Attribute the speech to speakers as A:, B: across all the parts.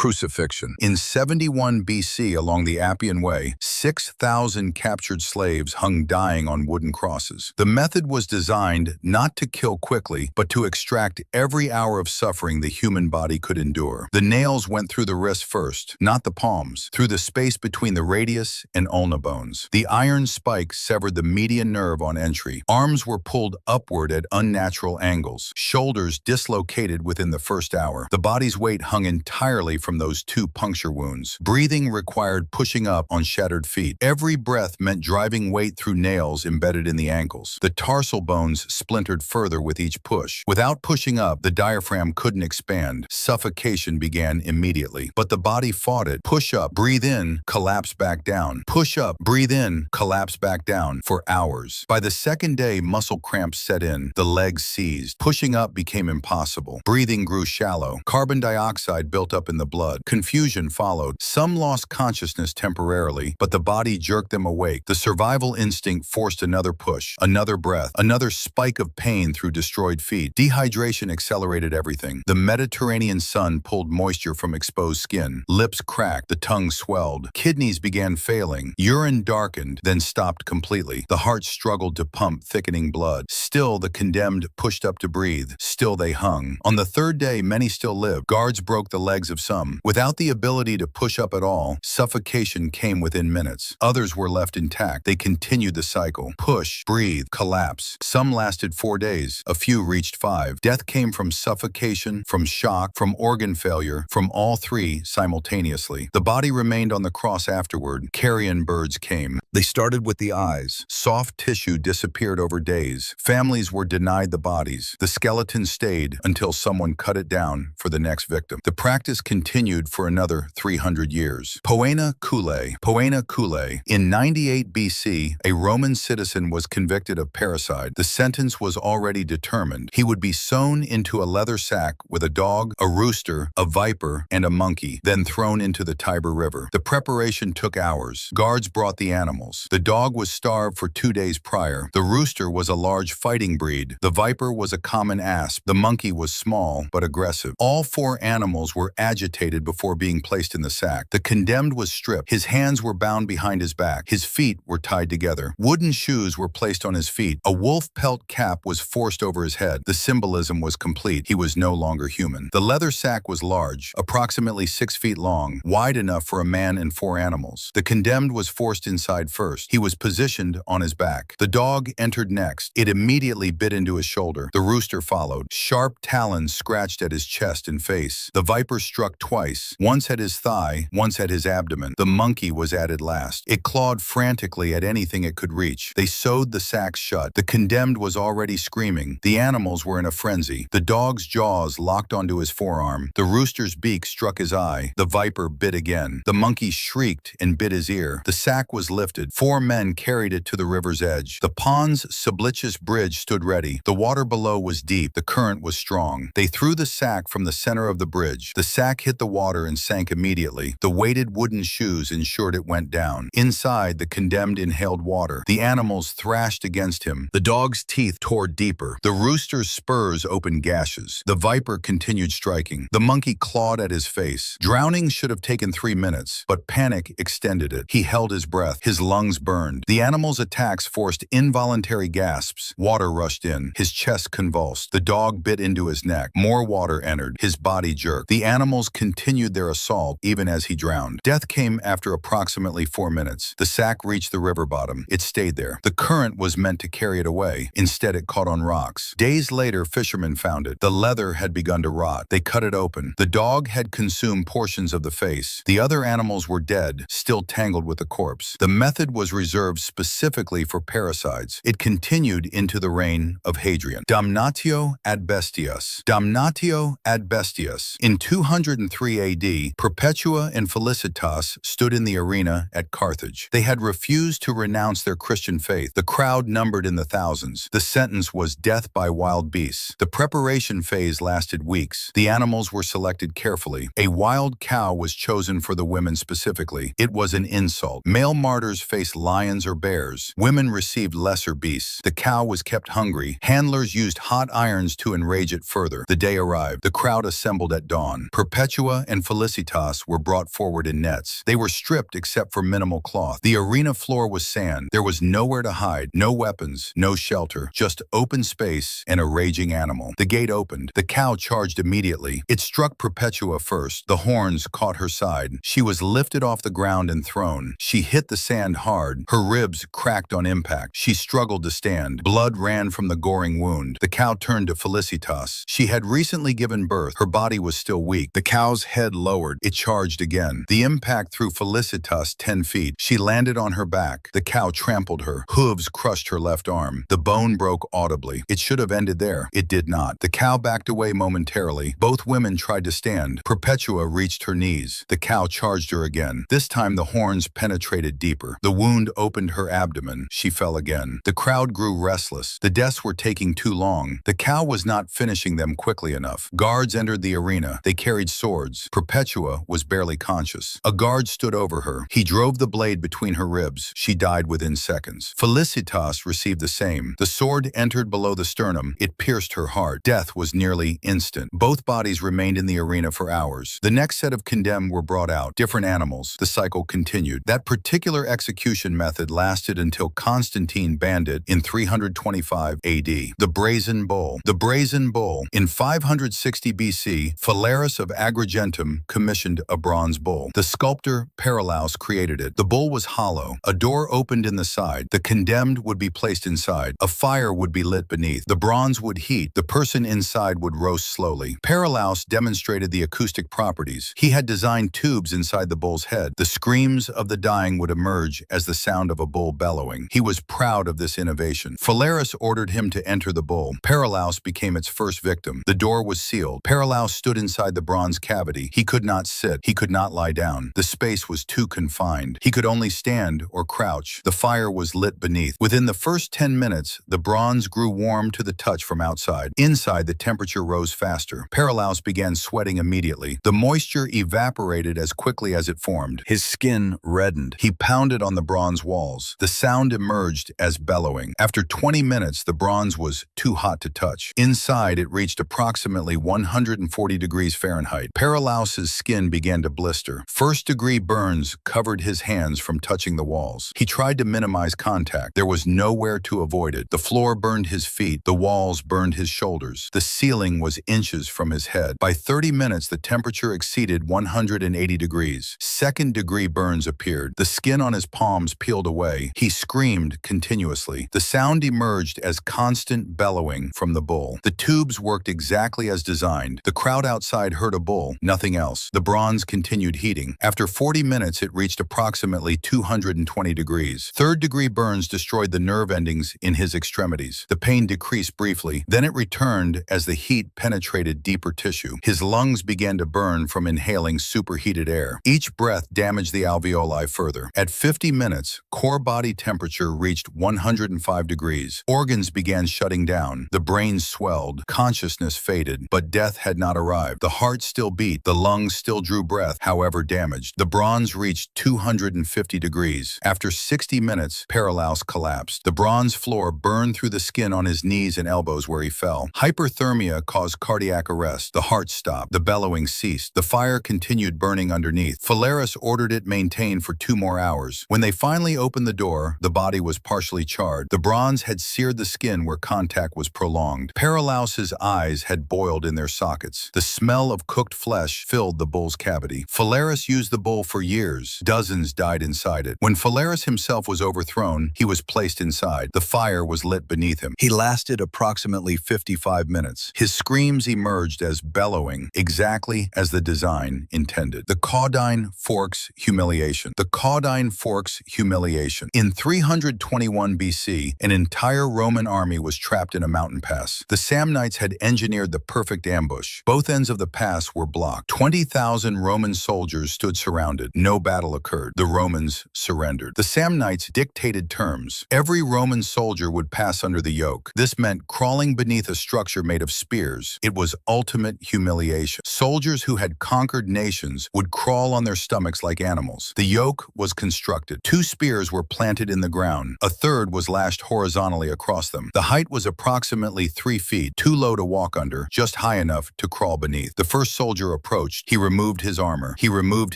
A: Crucifixion. In 71 BC along the Appian Way, 6,000 captured slaves hung dying on wooden crosses. The method was designed not to kill quickly, but to extract every hour of suffering the human body could endure. The nails went through the wrist first, not the palms, through the space between the radius and ulna bones. The iron spike severed the median nerve on entry. Arms were pulled upward at unnatural angles, shoulders dislocated within the first hour. The body's weight hung entirely from those 2 puncture wounds. Breathing required pushing up on shattered feet. Every breath meant driving weight through nails embedded in the ankles. The tarsal bones splintered further with each push. Without pushing up, the diaphragm couldn't expand. Suffocation began immediately. But the body fought it. Push up, breathe in, collapse back down. Push up, breathe in, collapse back down for hours. By the second day, muscle cramps set in. The legs seized. Pushing up became impossible. Breathing grew shallow. Carbon dioxide built up in the blood. Confusion followed. Some lost consciousness temporarily, but the body jerked them awake. The survival instinct forced another push, another breath, another spike of pain through destroyed feet. Dehydration accelerated everything. The Mediterranean sun pulled moisture from exposed skin. Lips cracked, the tongue swelled. Kidneys began failing. Urine darkened, then stopped completely. The heart struggled to pump thickening blood. Still, the condemned pushed up to breathe. Still, they hung. On the third day, many still lived. Guards broke the legs of some. Without the ability to push up at all, suffocation came within minutes. Others were left intact. They continued the cycle. Push, breathe, collapse. Some lasted 4 days. A few reached 5. Death came from suffocation, from shock, from organ failure, from all 3 simultaneously. The body remained on the cross afterward. Carrion birds came. They started with the eyes. Soft tissue disappeared over days. Families were denied the bodies. The skeleton stayed until someone cut it down for the next victim. The practice continued for another 300 years. Poena Cullei. Poena Cullei. In 98 BC, a Roman citizen was convicted of parricide. The sentence was already determined. He would be sewn into a leather sack with a dog, a rooster, a viper, and a monkey, then thrown into the Tiber River. The preparation took hours. Guards brought the animals. The dog was starved for 2 days prior. The rooster was a large fighting breed. The viper was a common asp. The monkey was small but aggressive. All 4 animals were agitated before being placed in the sack. The condemned was stripped. His hands were bound behind his back. His feet were tied together. Wooden shoes were placed on his feet. A wolf pelt cap was forced over his head. The symbolism was complete. He was no longer human. The leather sack was large, approximately 6 feet long, wide enough for a man and 4 animals. The condemned was forced inside first. He was positioned on his back. The dog entered next. It immediately bit into his shoulder. The rooster followed. Sharp talons scratched at his chest and face. The viper struck twice, once at his thigh, once at his abdomen. The monkey was added last. It clawed frantically at anything it could reach. They sewed the sacks shut. The condemned was already screaming. The animals were in a frenzy. The dog's jaws locked onto his forearm. The rooster's beak struck his eye. The viper bit again. The monkey shrieked and bit his ear. The sack was lifted. 4 men carried it to the river's edge. The Pons Sublicious Bridge stood ready. The water below was deep. The current was strong. They threw the sack from the center of the bridge. The sack hit the water and sank immediately. The weighted wooden shoes ensured it went down. Inside, the condemned inhaled water. The animals thrashed against him. The dog's teeth tore deeper. The rooster's spurs opened gashes. The viper continued striking. The monkey clawed at his face. Drowning should have taken 3 minutes, but panic extended it. He held his breath. His lungs burned. The animal's attacks forced involuntary gasps. Water rushed in. His chest convulsed. The dog bit into his neck. More water entered. His body jerked. The animals continued their assault even as he drowned. Death came after approximately 4 minutes. The sack reached the river bottom. It stayed there. The current was meant to carry it away. Instead, it caught on rocks. Days later, fishermen found it. The leather had begun to rot. They cut it open. The dog had consumed portions of the face. The other animals were dead, still tangled with the corpse. The method was reserved specifically for parricides. It continued into the reign of Hadrian. Damnatio ad bestias. Damnatio ad bestias. In 203 AD, Perpetua and Felicitas stood in the arena at Carthage. They had refused to renounce their Christian faith. The crowd numbered in the thousands. The sentence was death by wild beasts. The preparation phase lasted weeks. The animals were selected carefully. A wild cow was chosen for the women specifically. It was an insult. Male martyrs faced lions or bears. Women received lesser beasts. The cow was kept hungry. Handlers used hot irons to enrage it further. The day arrived. The crowd assembled at dawn. Perpetua Perpetua and Felicitas were brought forward in nets. They were stripped except for minimal cloth. The arena floor was sand. There was nowhere to hide, no weapons, no shelter, just open space and a raging animal. The gate opened. The cow charged immediately. It struck Perpetua first. The horns caught her side. She was lifted off the ground and thrown. She hit the sand hard. Her ribs cracked on impact. She struggled to stand. Blood ran from the goring wound. The cow turned to Felicitas. She had recently given birth. Her body was still weak. The cow's head lowered. It charged again. The impact threw Felicitas 10 feet. She landed on her back. The cow trampled her. Hooves crushed her left arm. The bone broke audibly. It should have ended there. It did not. The cow backed away momentarily. Both women tried to stand. Perpetua reached her knees. The cow charged her again. This time the horns penetrated deeper. The wound opened her abdomen. She fell again. The crowd grew restless. The deaths were taking too long. The cow was not finishing them quickly enough. Guards entered the arena. They carried swords. Perpetua was barely conscious. A guard stood over her. He drove the blade between her ribs. She died within seconds. Felicitas received the same. The sword entered below the sternum. It pierced her heart. Death was nearly instant. Both bodies remained in the arena for hours. The next set of condemned were brought out. Different animals. The cycle continued. That particular execution method lasted until Constantine banned it in 325 AD. The Brazen Bull. The Brazen Bull. In 560 BC, Phalaris of Agrigentum commissioned a bronze bull. The sculptor Paralaus created it. The bull was hollow. A door opened in the side. The condemned would be placed inside. A fire would be lit beneath. The bronze would heat. The person inside would roast slowly. Paralaus demonstrated the acoustic properties. He had designed tubes inside the bull's head. The screams of the dying would emerge as the sound of a bull bellowing. He was proud of this innovation. Phalaris ordered him to enter the bull. Paralaus became its first victim. The door was sealed. Paralaus stood inside the bronze cavity. He could not sit. He could not lie down. The space was too confined. He could only stand or crouch. The fire was lit beneath. Within the first 10 minutes, the bronze grew warm to the touch from outside. Inside, the temperature rose faster. Paralaus began sweating immediately. The moisture evaporated as quickly as it formed. His skin reddened. He pounded on the bronze walls. The sound emerged as bellowing. After 20 minutes, the bronze was too hot to touch. Inside, it reached approximately 140 degrees Fahrenheit. Paralaus's skin began to blister. First-degree burns covered his hands from touching the walls. He tried to minimize contact. There was nowhere to avoid it. The floor burned his feet. The walls burned his shoulders. The ceiling was inches from his head. By 30 minutes, the temperature exceeded 180 degrees. Second-degree burns appeared. The skin on his palms peeled away. He screamed continuously. The sound emerged as constant bellowing from the bull. The tubes worked exactly as designed. The crowd outside heard a bull, nothing else. The bronze continued heating. After 40 minutes, it reached approximately 220 degrees. Third-degree burns destroyed the nerve endings in his extremities. The pain decreased briefly. Then it returned as the heat penetrated deeper tissue. His lungs began to burn from inhaling superheated air. Each breath damaged the alveoli further. At 50 minutes, core body temperature reached 105 degrees. Organs began shutting down. The brain swelled. Consciousness faded. But death had not arrived. The heart still beat. The lungs still drew breath, however damaged. The bronze reached 250 degrees. After 60 minutes, Paralaus collapsed. The bronze floor burned through the skin on his knees and elbows where he fell. Hyperthermia caused cardiac arrest. The heart stopped. The bellowing ceased. The fire continued burning underneath. Phalaris ordered it maintained for 2 more hours. When they finally opened the door, the body was partially charred. The bronze had seared the skin where contact was prolonged. Paralaus's eyes had boiled in their sockets. The smell of cooked flesh filled the bull's cavity. Phalaris used the bull for years. Dozens died inside it. When Phalaris himself was overthrown, he was placed inside. The fire was lit beneath him. He lasted approximately 55 minutes. His screams emerged as bellowing, exactly as the design intended. The Caudine Forks Humiliation. The Caudine Forks Humiliation. In 321 BC, an entire Roman army was trapped in a mountain pass. The Samnites had engineered the perfect ambush. Both ends of the pass were blocked. 20,000 Roman soldiers stood surrounded. No battle occurred. The Romans surrendered. The Samnites dictated terms. Every Roman soldier would pass under the yoke. This meant crawling beneath a structure made of spears. It was ultimate humiliation. Soldiers who had conquered nations would crawl on their stomachs like animals. The yoke was constructed. 2 spears were planted in the ground. A third was lashed horizontally across them. The height was approximately 3 feet, too low to walk under, just high enough to crawl beneath. The first soldier approached, he removed his armor. He removed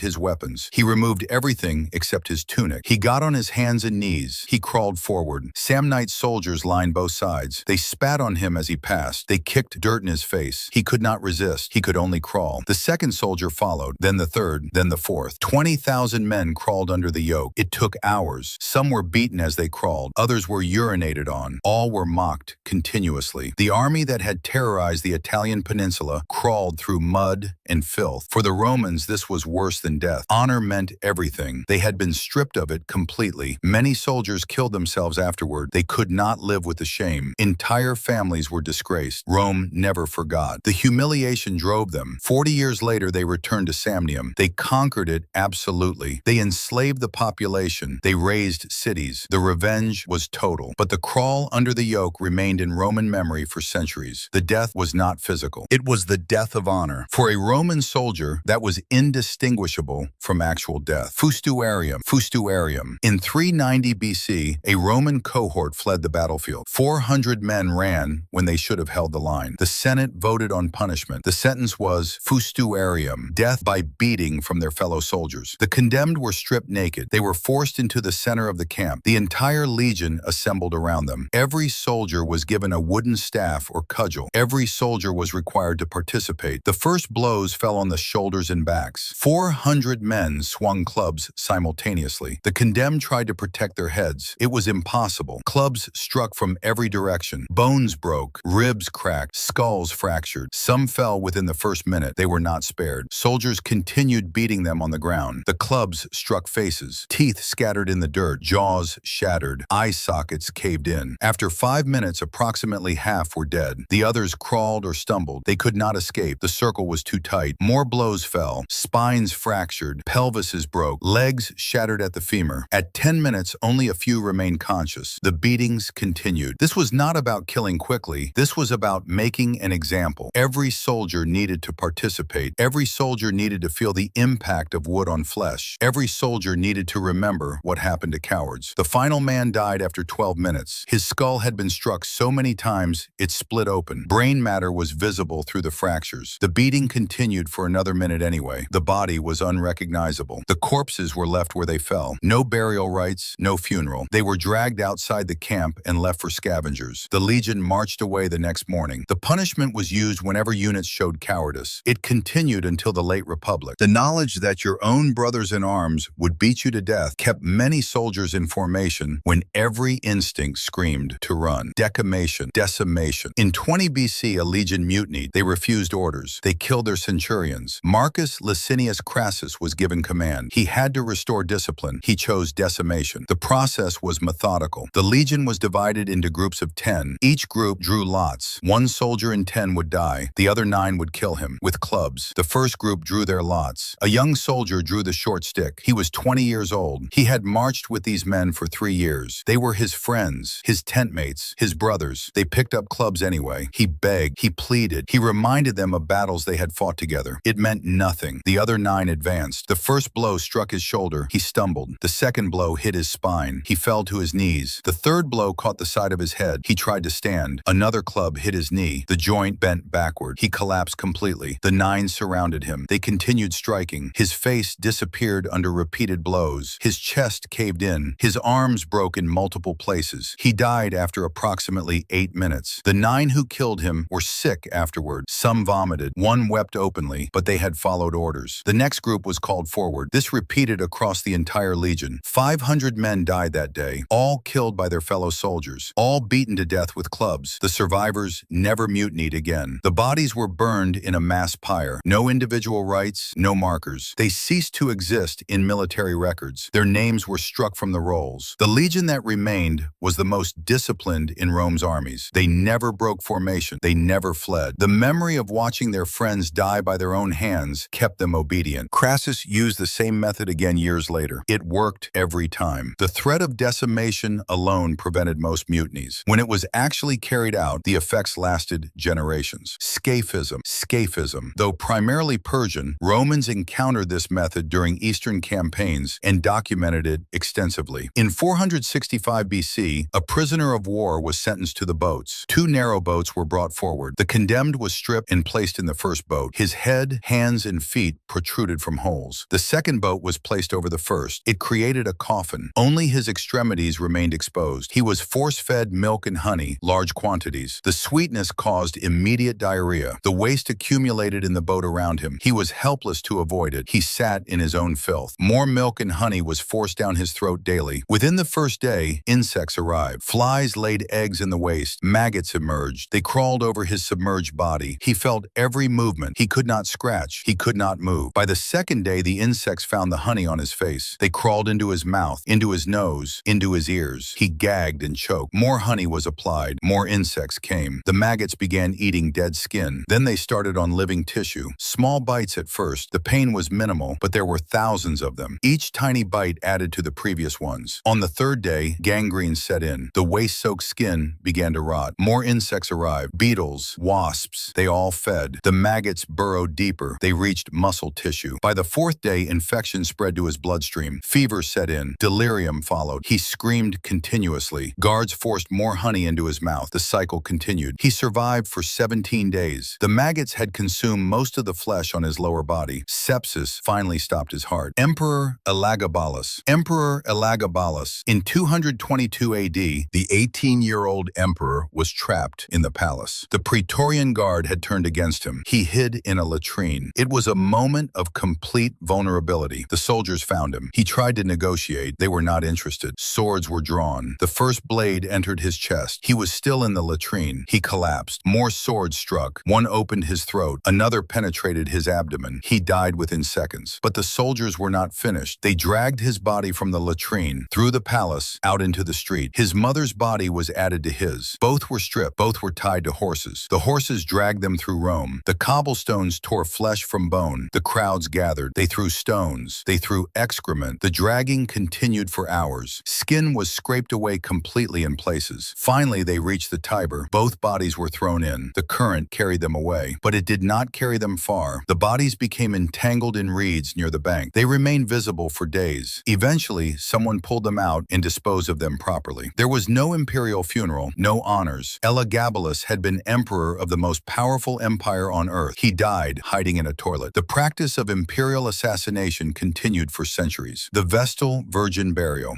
A: his weapons. He removed everything except his tunic. He got on his hands and knees. He crawled forward. Samnite soldiers lined both sides. They spat on him as he passed. They kicked dirt in his face. He could not resist. He could only crawl. The second soldier followed, then the third, then the fourth. 20,000 men crawled under the yoke. It took hours. Some were beaten as they crawled. Others were urinated on. All were mocked continuously. The army that had terrorized the Italian peninsula crawled through mud and filth. For the Romans, this was worse than death. Honor meant everything. They had been stripped of it completely. Many soldiers killed themselves afterward. They could not live with the shame. Entire families were disgraced. Rome never forgot. The humiliation drove them. 40 years later, they returned to Samnium. They conquered it absolutely. They enslaved the population. They razed cities. The revenge was total. But the crawl under the yoke remained in Roman memory for centuries. The death was not physical. It was the death of honor. For a Roman soldier, that was indistinguishable from actual death. Fustuarium. Fustuarium. In 390 BC, a Roman cohort fled the battlefield. 400 men ran when they should have held the line. The Senate voted on punishment. The sentence was fustuarium, death by beating from their fellow soldiers. The condemned were stripped naked. They were forced into the center of the camp. The entire legion assembled around them. Every soldier was given a wooden staff or cudgel. Every soldier was required to participate. The first blows fell on the shoulders and backs. 400 men swung clubs simultaneously. The condemned tried to protect their heads. It was impossible. Clubs struck from every direction. Bones broke, ribs cracked, skulls fractured. Some fell within the first minute. They were not spared. Soldiers continued beating them on the ground. The clubs struck faces. Teeth scattered in the dirt. Jaws shattered. Eye sockets caved in. After 5 minutes, approximately half were dead. The others crawled or stumbled. They could not escape. The circle was too tight. More blows fell. Spines fractured. Pelvises broke. Legs shattered at the femur. At 10 minutes, only a few remained conscious. The beatings continued. This was not about killing quickly. This was about making an example. Every soldier needed to participate. Every soldier needed to feel the impact of wood on flesh. Every soldier needed to remember what happened to cowards. The final man died after 12 minutes. His skull had been struck so many times it split open. Brain matter was visible through the fractures. The beating continued for another minute anyway. The body was unrecognizable. The corpses were left where they fell. No burial rites, no funeral. They were dragged outside the camp and left for scavengers. The legion marched away the next morning. The punishment was used whenever units showed cowardice. It continued until the late Republic. The knowledge that your own brothers in arms would beat you to death kept many soldiers in formation when every instinct screamed to run. Decimation. In 20 BC, a legion mutinied. They refused orders. They killed their centurions. Marcus Licinius Crassus was given command. He had to restore discipline. He chose decimation. The process was methodical. The legion was divided into groups of 10. Each group drew lots. One soldier in 10 would die. The other 9 would kill him with clubs. The first group drew their lots. A young soldier drew the short stick. He was 20 years old. He had marched with these men for 3 years. They were his friends, his tent mates, his brothers. They picked up clubs anyway. He begged. He pleaded. He reminded them of battles they had fought together. It meant nothing. The other 9 advanced. The first blow struck his shoulder. He stumbled. The second blow hit his spine. He fell to his knees. The third blow caught the side of his head. He tried to stand. Another club hit his knee. The joint bent backward. He collapsed completely. The 9 surrounded him. They continued striking. His face disappeared under repeated blows. His chest caved in. His arms broke in multiple places. He died after approximately 8 minutes. The 9 who killed him were sick afterward. Some vomited. One wept openly, but they had followed orders. The next group was called forward. This repeated across the entire legion. 500 men died that day, all killed by their fellow soldiers, all beaten to death with clubs. The survivors never mutinied again. The bodies were burned in a mass pyre. No individual rights, no markers. They ceased to exist in military records. Their names were struck from the rolls. The legion that remained was the most disciplined in Rome's armies. They never broke formation. They never fled. The memory of watching their friends die by their own hands kept them obedient. Crassus used the same method again years later. It worked every time. The threat of decimation alone prevented most mutinies. When it was actually carried out, the effects lasted generations. Scaphism. Though primarily Persian, Romans encountered this method during Eastern campaigns and documented it extensively. In 465 BC, a prisoner of war was sentenced to the boats. 2 narrow boats were brought forward. The condemned was stripped and placed in the first boat. His His head, hands, and feet protruded from holes. The second boat was placed over the first. It created a coffin. Only his extremities remained exposed. He was force-fed milk and honey, large quantities. The sweetness caused immediate diarrhea. The waste accumulated in the boat around him. He was helpless to avoid it. He sat in his own filth. More milk and honey was forced down his throat daily. Within the first day, insects arrived. Flies laid eggs in the waste. Maggots emerged. They crawled over his submerged body. He felt every movement. He could not scratch. He could not move. By the second day, the insects found the honey on his face. They crawled into his mouth, into his nose, into his ears. He gagged and choked. More honey was applied. More insects came. The maggots began eating dead skin. Then they started on living tissue. Small bites at first. The pain was minimal, but there were thousands of them. Each tiny bite added to the previous ones. On the third day, gangrene set in. The waste-soaked skin began to rot. More insects arrived. Beetles, wasps, they all fed. The maggots burrowed deeper. They reached muscle tissue. By the fourth day, infection spread to his bloodstream. Fever set in. Delirium followed. He screamed continuously. Guards forced more honey into his mouth. The cycle continued. He survived for 17 days. The maggots had consumed most of the flesh on his lower body. Sepsis finally stopped his heart. Emperor Elagabalus. In 222 AD, the 18-year-old emperor was trapped in the palace. The Praetorian Guard had turned against him. He hid in a latrine. It was a moment of complete vulnerability. The soldiers found him. He tried to negotiate. They were not interested. Swords were drawn. The first blade entered his chest. He was still in the latrine. He collapsed. More swords struck. One opened his throat. Another penetrated his abdomen. He died within seconds. But the soldiers were not finished. They dragged his body from the latrine, through the palace, out into the street. His mother's body was added to his. Both were stripped. Both were tied to horses. The horses dragged them through Rome. The cobblestones tore flesh from bone. The crowds gathered. They threw stones. They threw excrement. The dragging continued for hours. Skin was scraped away completely in places. Finally, they reached the Tiber. Both bodies were thrown in. The current carried them away, but it did not carry them far. The bodies became entangled in reeds near the bank. They remained visible for days. Eventually, someone pulled them out and disposed of them properly. There was no imperial funeral, no honors. Elagabalus had been emperor of the most powerful empire on earth. He died hiding in a toilet. The practice of imperial assassination continued for centuries. The Vestal Virgin burial.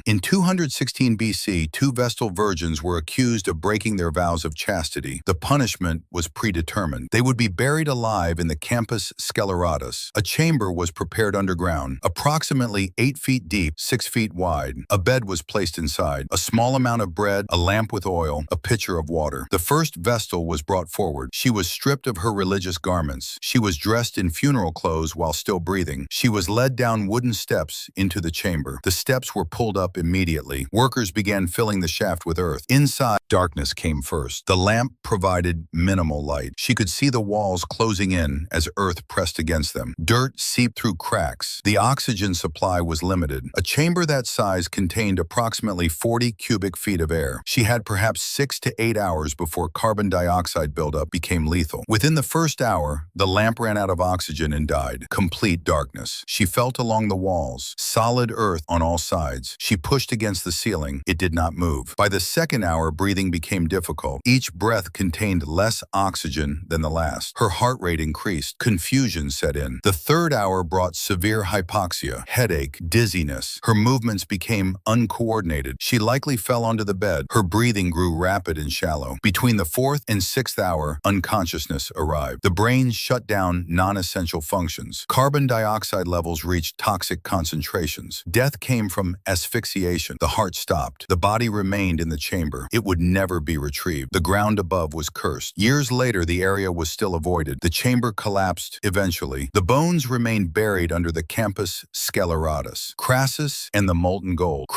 A: In 216 BC, two Vestal Virgins were accused of breaking their vows of chastity. The punishment was predetermined. They would be buried alive in the Campus Sceleratus. A chamber was prepared underground, approximately 8 feet deep, 6 feet wide. A bed was placed inside, a small amount of bread, a lamp with oil, a pitcher of water. The first Vestal was brought forward. She was stripped of her religious garments. She was dressed in funeral clothes while still breathing. She was led down wooden steps into the chamber. The steps were pulled up immediately. Workers began filling the shaft with earth. Inside, darkness came first. The lamp provided minimal light. She could see the walls closing in as earth pressed against them. Dirt seeped through cracks. The oxygen supply was limited. A chamber that size contained approximately 40 cubic feet of air. She had perhaps 6 to 8 hours before carbon dioxide buildup became lethal. Within the first hour, the lamp ran out of oxygen and died. Complete darkness. She felt along the walls. Solid earth on all sides. She pushed against the ceiling. It did not move. By the second hour, breathing became difficult. Each breath contained less oxygen than the last. Her heart rate increased. Confusion set in. The third hour brought severe hypoxia, headache, dizziness. Her movements became uncoordinated. She likely fell onto the bed. Her breathing grew rapid and shallow. Between the fourth and sixth hour, unconsciousness arrived. The brain shut down non-essential functions. Carbon dioxide levels reached toxic concentrations. Death came from asphyxiation. The heart stopped. The body remained in the chamber. It would never be retrieved. The ground above was cursed. Years later, the area was still avoided. The chamber collapsed eventually. The bones remained buried under the Campus Sceleratus. Crassus and the molten gold.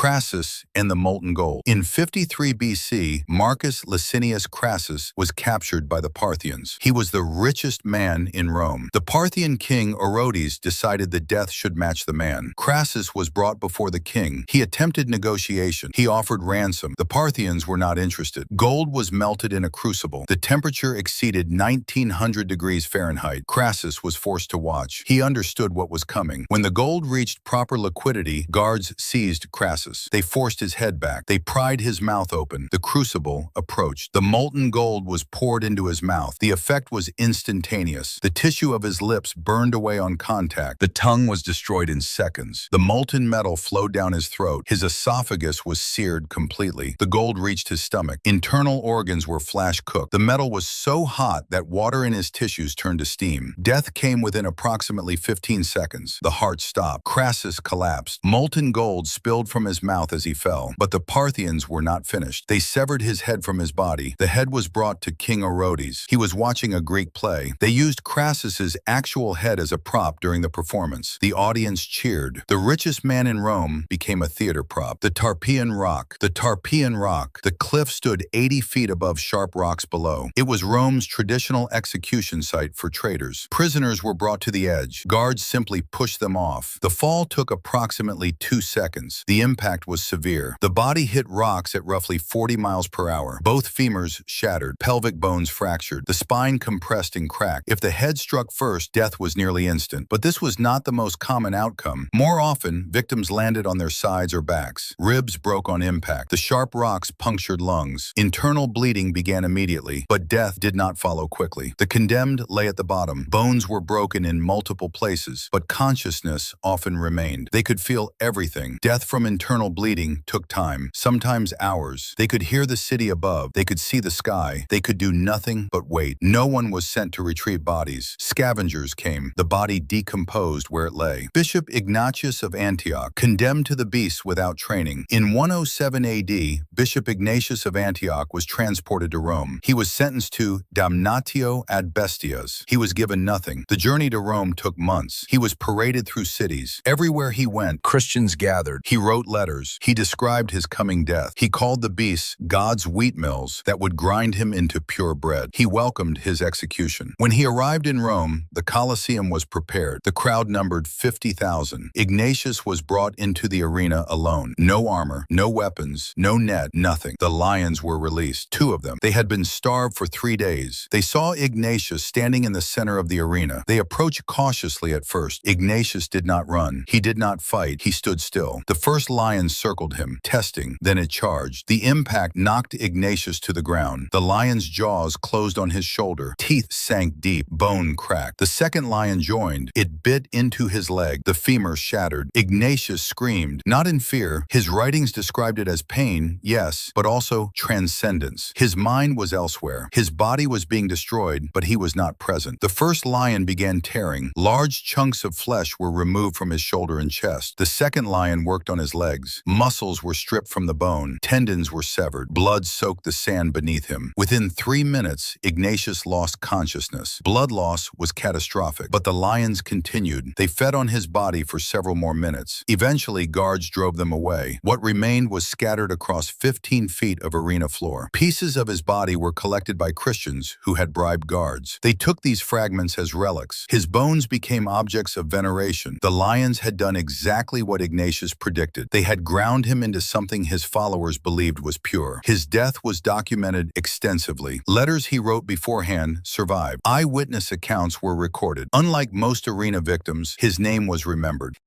A: In 53 BC, Marcus Licinius Crassus was captured by the Parthians. He was the richest man in Rome. The Parthian king Orodes decided that death should match the man. Crassus was brought before the king. He attempted negotiation. He offered ransom. The Parthians were not interested. Gold was melted in a crucible. The temperature exceeded 1900 degrees Fahrenheit. Crassus was forced to watch. He understood what was coming. When the gold reached proper liquidity, guards seized Crassus. They forced his head back. They pried his mouth open. The crucible approached. The molten gold was poured into his mouth. The effect was instantaneous. The tissue of his lips burned away on contact. The tongue was destroyed in seconds. The molten metal flowed down his throat. His esophagus was seared completely. The gold reached his stomach. Internal organs were flash cooked. The metal was so hot that water in his tissues turned to steam. Death came within approximately 15 seconds. The heart stopped. Crassus collapsed. Molten gold spilled from his mouth as he fell. But the Parthians were not finished. They severed his head from his body. The head was brought to King Orodes. He was watching a Greek play. They used Crassus's actual head as a prop during the performance. The audience cheered. The richest man in Rome became a theater prop. The Tarpeian Rock. The Tarpeian Rock. The cliff stood 80 feet above sharp rocks below. It was Rome's traditional execution site for traitors. Prisoners were brought to the edge. Guards simply pushed them off. The fall took approximately 2 seconds. The impact was severe. The body hit rocks at roughly 40 miles per hour. Both femurs shattered. Pelvic bones fractured. The spine compressed and cracked. If the head struck first, death was nearly instant. But this was not the most common outcome. More often, victims landed on their sides or backs. Ribs broke on impact. The sharp rocks punctured lungs. Internal bleeding began immediately, but death did not follow quickly. The condemned lay at the bottom. Bones were broken in multiple places, but consciousness often remained. They could feel everything. Death from internal bleeding took time, sometimes hours. They could hear the city above. They could see the sky. They could do nothing but wait. No one was sent to retrieve bodies. Scavengers came. The body decomposed where it lay. Bishop Ignatius of Antioch, condemned to the beasts without training. In 107 AD, Bishop Ignatius of Antioch was transported to Rome. He was sentenced to damnatio ad bestias. He was given nothing. The journey to Rome took months. He was paraded through cities. Everywhere he went, Christians gathered. He wrote letters. He described his coming death. He called the beasts God's wheat mills that would grind him into pure bread. He welcomed his execution. When he arrived in Rome, the Colosseum was prepared. The crowd numbered 50,000. Ignatius was brought into the arena alone. No armor, no weapons, no net, nothing. The lions were released, 2 of them. They had been starved for 3 days. They saw Ignatius standing in the center of the arena. They approached cautiously at first. Ignatius did not run. He did not fight. He stood still. The first lion circled him, testing. Then it charged. The impact knocked Ignatius to the ground. The lion's jaws closed on his shoulder. Teeth sank deep. Bone cracked. The second lion joined. It bit into his leg. The femur shattered. Ignatius screamed, not in fear. His writings described it as pain, yes, but also transcendence. His mind was elsewhere. His body was being destroyed, but he was not present. The first lion began tearing. Large chunks of flesh were removed from his shoulder and chest. The second lion worked on his legs. Muscles were stripped from the bone. Tendons were severed. Blood soaked the sand beneath him. Within 3 minutes, Ignatius lost consciousness. Blood loss was catastrophic, but the lions continued. They fed on his body for several more minutes. Eventually, guards drove them away. What remained was scattered across 15 feet of arena floor. Pieces of his body were collected by Christians who had bribed guards. They took these fragments as relics. His bones became objects of veneration. The lions had done exactly what Ignatius predicted. They had ground him into something his followers believed was pure. His death was documented extensively. Letters he wrote beforehand survived. Eyewitness accounts were recorded. Unlike most arena victims, his name was remembered.